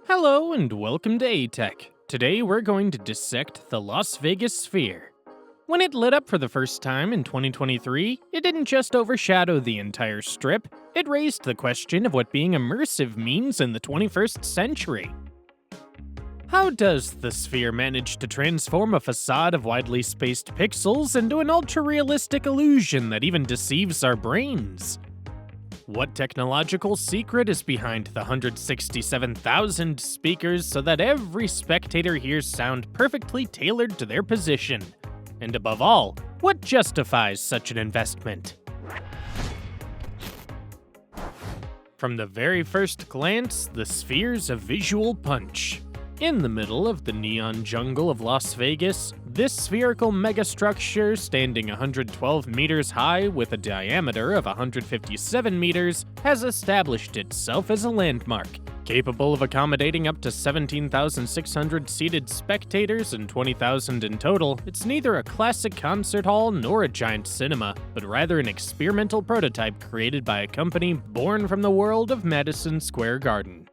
Hello and welcome to aTech. Today we're going to dissect the Las Vegas sphere. When it lit up for the first time in 2023, it didn't just overshadow the entire strip, it raised the question of what being immersive means in the 21st century. How does the sphere manage to transform a facade of widely spaced pixels into an ultra-realistic illusion that even deceives our brains? What technological secret is behind the 167,000 speakers so that every spectator hears sound perfectly tailored to their position? And above all, what justifies such an investment? From the very first glance, the sphere's a visual punch. In the middle of the neon jungle of Las Vegas, this spherical megastructure, standing 112 meters high with a diameter of 157 meters, has established itself as a landmark. Capable of accommodating up to 17,600 seated spectators and 20,000 in total, it's neither a classic concert hall nor a giant cinema, but rather an experimental prototype created by a company born from the world of Madison Square Garden.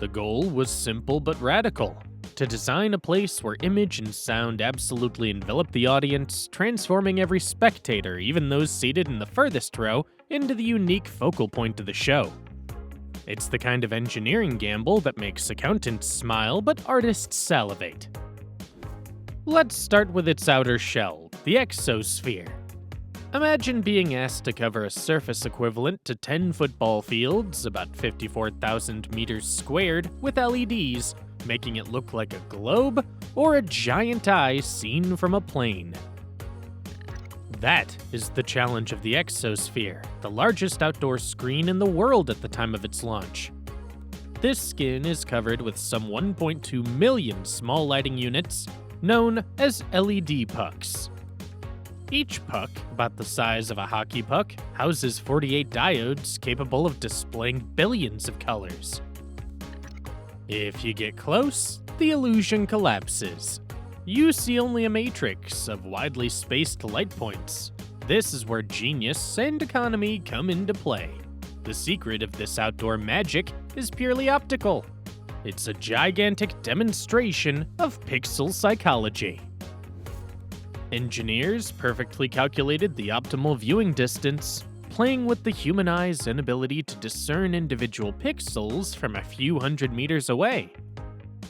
The goal was simple but radical: to design a place where image and sound absolutely envelop the audience, transforming every spectator, even those seated in the furthest row, into the unique focal point of the show. It's the kind of engineering gamble that makes accountants smile but artists salivate. Let's start with its outer shell, the exosphere. Imagine being asked to cover a surface equivalent to 10 football fields, about 54,000 meters squared, with LEDs, making it look like a globe or a giant eye seen from a plane. That is the challenge of the exosphere, the largest outdoor screen in the world at the time of its launch. This skin is covered with some 1.2 million small lighting units, known as LED pucks. Each puck, about the size of a hockey puck, houses 48 diodes capable of displaying billions of colors. If you get close, the illusion collapses. You see only a matrix of widely spaced light points. This is where genius and economy come into play. The secret of this outdoor magic is purely optical. It's a gigantic demonstration of pixel psychology. Engineers perfectly calculated the optimal viewing distance, playing with the human eye's inability to discern individual pixels from a few hundred meters away.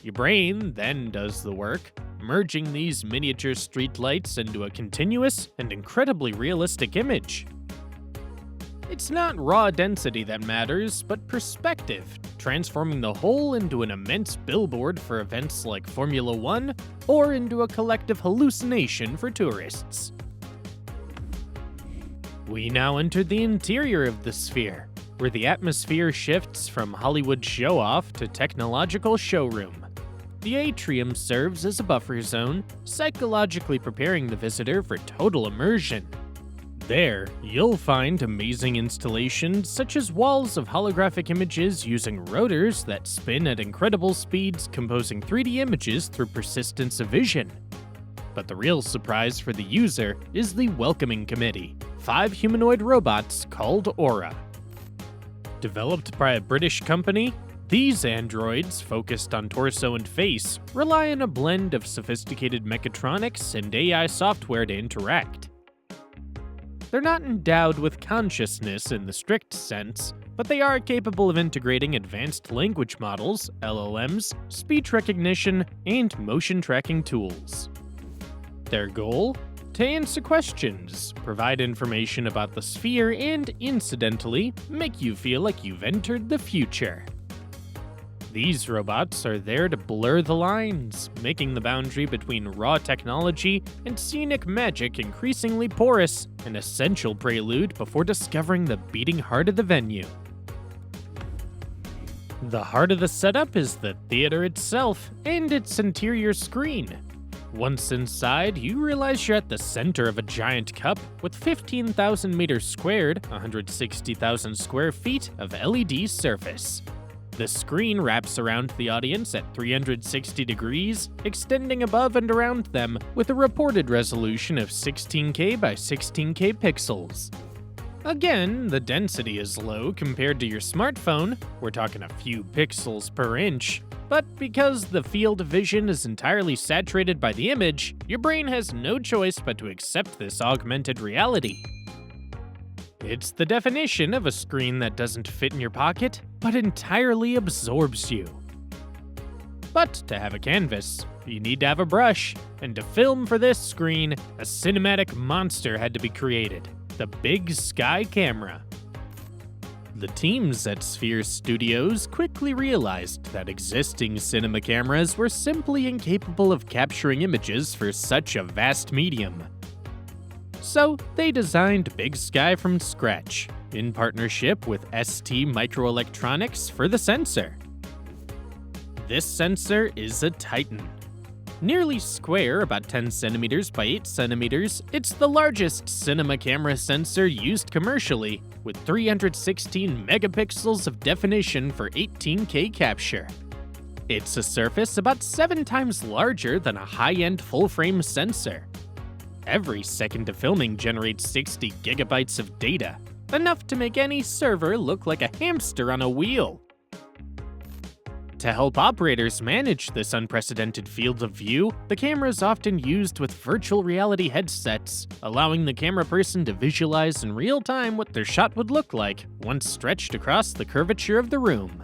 Your brain then does the work, merging these miniature streetlights into a continuous and incredibly realistic image. It's not raw density that matters, but perspective, transforming the whole into an immense billboard for events like Formula One, or into a collective hallucination for tourists. We now enter the interior of the sphere, where the atmosphere shifts from Hollywood show-off to technological showroom. The atrium serves as a buffer zone, psychologically preparing the visitor for total immersion. There, you'll find amazing installations such as walls of holographic images using rotors that spin at incredible speeds, composing 3D images through persistence of vision. But the real surprise for the user is the welcoming committee, 5 humanoid robots called Aura. Developed by a British company, these androids, focused on torso and face, rely on a blend of sophisticated mechatronics and AI software to interact. They're not endowed with consciousness in the strict sense, but they are capable of integrating advanced language models, LLMs, speech recognition, and motion tracking tools. Their goal? To answer questions, provide information about the sphere, and, incidentally, make you feel like you've entered the future. These robots are there to blur the lines, making the boundary between raw technology and scenic magic increasingly porous, an essential prelude before discovering the beating heart of the venue. The heart of the setup is the theater itself and its interior screen. Once inside, you realize you're at the center of a giant cup with 15,000 meters squared, 160,000 square feet of LED surface. The screen wraps around the audience at 360 degrees, extending above and around them with a reported resolution of 16K by 16K pixels. Again, the density is low compared to your smartphone, we're talking a few pixels per inch, But because the field of vision is entirely saturated by the image, your brain has no choice but to accept this augmented reality. It's the definition of a screen that doesn't fit in your pocket, but entirely absorbs you. But to have a canvas, you need to have a brush, and to film for this screen, a cinematic monster had to be created, the Big Sky camera. The teams at Sphere Studios quickly realized that existing cinema cameras were simply incapable of capturing images for such a vast medium. So they designed Big Sky from scratch, in partnership with ST Microelectronics for the sensor. This sensor is a Titan. Nearly square, about 10 centimeters by 8 centimeters, it's the largest cinema camera sensor used commercially, with 316 megapixels of definition for 18K capture. It's a surface about 7 times larger than a high-end full-frame sensor. Every second of filming generates 60 gigabytes of data, enough to make any server look like a hamster on a wheel. To help operators manage this unprecedented field of view, the camera is often used with virtual reality headsets, allowing the camera person to visualize in real time what their shot would look like once stretched across the curvature of the room.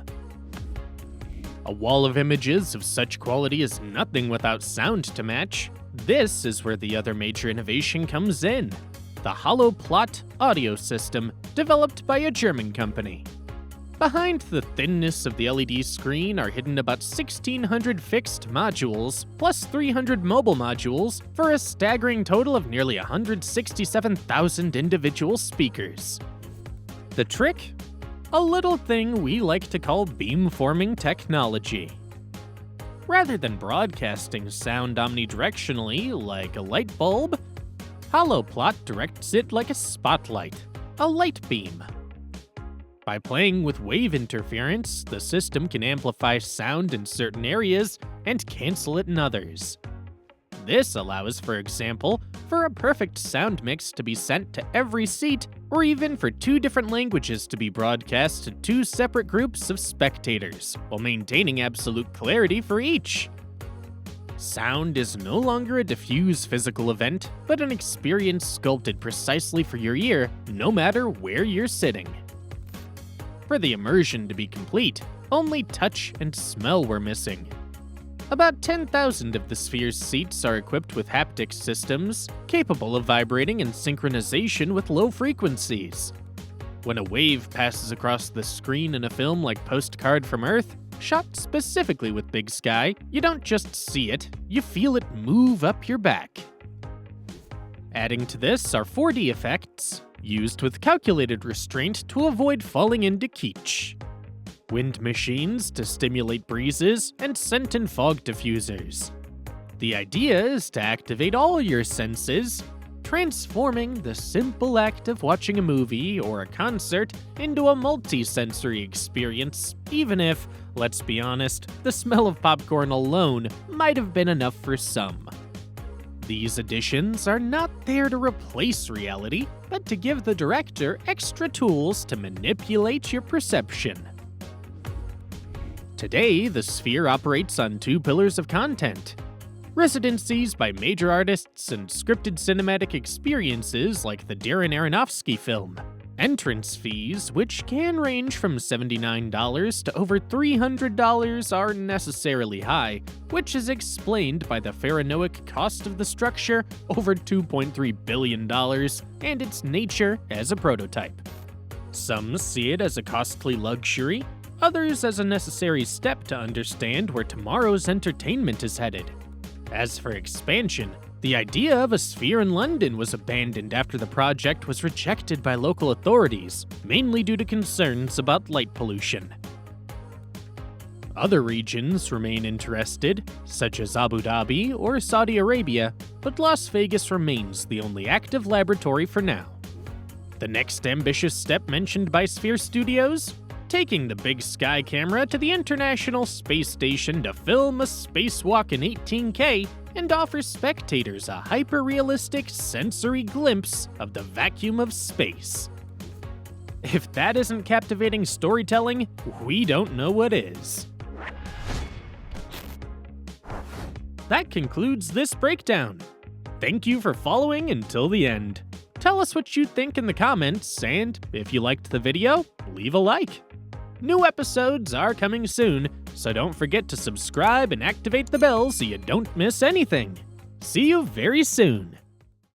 A wall of images of such quality is nothing without sound to match. This is where the other major innovation comes in: the HoloPlot audio system, developed by a German company. Behind the thinness of the LED screen are hidden about 1,600 fixed modules, plus 300 mobile modules, for a staggering total of nearly 167,000 individual speakers. The trick? A little thing we like to call beamforming technology. Rather than broadcasting sound omnidirectionally like a light bulb, HoloPlot directs it like a spotlight, a light beam. By playing with wave interference, the system can amplify sound in certain areas and cancel it in others. This allows, for example, for a perfect sound mix to be sent to every seat, or even for 2 different languages to be broadcast to 2 separate groups of spectators, while maintaining absolute clarity for each. Sound is no longer a diffuse physical event, but an experience sculpted precisely for your ear, no matter where you're sitting. For the immersion to be complete, only touch and smell were missing. About 10,000 of the Sphere's seats are equipped with haptic systems, capable of vibrating in synchronization with low frequencies. When a wave passes across the screen in a film like Postcard from Earth, shot specifically with Big Sky, you don't just see it, you feel it move up your back. Adding to this are 4D effects, used with calculated restraint to avoid falling into kitsch. Wind machines to stimulate breezes, and scent and fog diffusers. The idea is to activate all your senses, transforming the simple act of watching a movie or a concert into a multi-sensory experience, even if, let's be honest, the smell of popcorn alone might have been enough for some. These additions are not there to replace reality, but to give the director extra tools to manipulate your perception. Today, the Sphere operates on 2 pillars of content: residencies by major artists and scripted cinematic experiences like the Darren Aronofsky film, entrance fees, which can range from $79 to over $300, are necessarily high, which is explained by the pharaohaic cost of the structure, over $2.3 billion, and its nature as a prototype. Some see it as a costly luxury, others as a necessary step to understand where tomorrow's entertainment is headed. As for expansion, the idea of a Sphere in London was abandoned after the project was rejected by local authorities, mainly due to concerns about light pollution. Other regions remain interested, such as Abu Dhabi or Saudi Arabia, but Las Vegas remains the only active laboratory for now. The next ambitious step mentioned by Sphere Studios? Taking the Big Sky camera to the International Space Station to film a spacewalk in 18K and offer spectators a hyper-realistic sensory glimpse of the vacuum of space. If that isn't captivating storytelling, we don't know what is. That concludes this breakdown. Thank you for following until the end. Tell us what you think in the comments, and if you liked the video, leave a like. New episodes are coming soon, so don't forget to subscribe and activate the bell so you don't miss anything. See you very soon.